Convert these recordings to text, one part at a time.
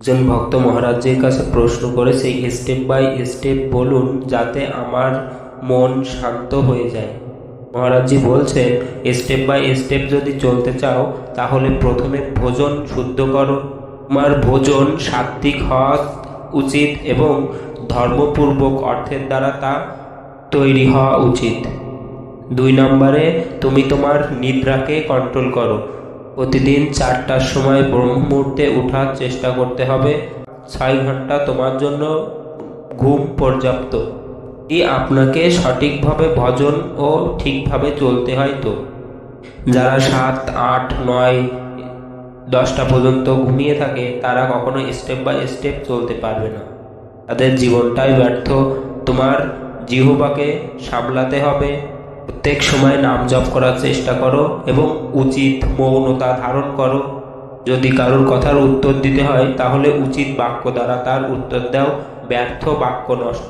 একজন ভক্ত মহারাজজির কাছে প্রশ্ন করেছে, স্টেপ বাই স্টেপ বলুন যাতে আমার মন শান্ত হয়ে যায়। মহারাজজি বলছেন, স্টেপ বাই স্টেপ যদি চলতে চাও তাহলে প্রথমে ভোজন শুদ্ধ করো। তোমার ভোজন সাত্ত্বিক হওয়া উচিত এবং ধর্মপূর্বক অর্থের দ্বারা তা তৈরি হওয়া উচিত। 2 নম্বরে তুমি তোমার নিদ্রাকে কন্ট্রোল করো। প্রতিদিন 4টার সময় ব্রহ্ম মুহূর্তে ওঠার চেষ্টা করতে হবে। 6 ঘন্টা তোমার জন্য ঘুম পর্যাপ্ত। আপনাকে সঠিকভাবে ভজন ও ঠিকভাবে চলতে হয়। তো যারা 7, 8, 9, 10টা পর্যন্ত ঘুমিয়ে থাকে তারা কখনো স্টেপ বাই স্টেপ চলতে পারবে না, তাদের জীবনটাই ব্যর্থ। তোমার জিহ্বাকে সামলাতে হবে, প্রত্যেক সময় নাম জপ করার চেষ্টা করো এবং উচিত মৌনতা ধারণ করো। যদি কারোর কথার উত্তর দিতে হয় তাহলে উচিত বাক্য দ্বারা তার উত্তর দাও, ব্যর্থ বাক্য নষ্ট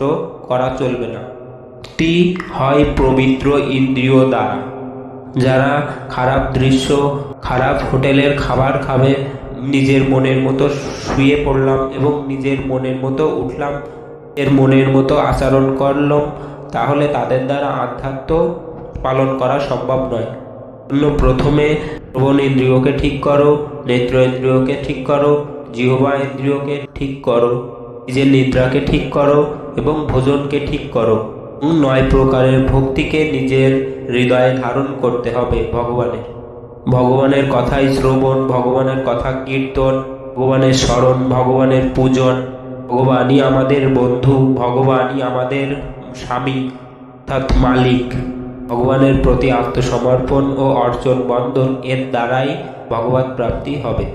করা চলবে না। ভক্তি হয় পবিত্র ইন্দ্রিয় দ্বারা। যারা খারাপ দৃশ্য, খারাপ হোটেলের খাবার খাবে, নিজের মনের মতো শুয়ে পড়লাম এবং নিজের মনের মতো উঠলাম, মনের মতো আচরণ করলাম, তাহলে তাদের দ্বারা আধ্যাত্ম পালন করা সম্ভব নয়। প্রথমে শ্রবণ ইন্দ্রিয়কে ঠিক করো, নেত্র ইন্দ্রিয়কে ঠিক করো, জিহ্বা ইন্দ্রিয়কে ঠিক করো, নিজের নিদ্রাকে ঠিক করো এবং ভোজনকে ঠিক করো। 9 প্রকারের ভক্তিকে নিজের হৃদয়ে ধারণ করতে হবে। ভগবানের কথাই শ্রবণ, ভগবানের কথা কীর্তন, ভগবানের স্মরণ, ভগবানের পূজন। ভগবানই আমাদের বন্ধু, ভগবানই আমাদের স্বামী অর্থাৎ মালিক। ভগবানের প্রতি আত্মসমর্পণ ও অর্চন বন্ধন এর দ্বারাই ভগবৎ প্রাপ্তি হবে।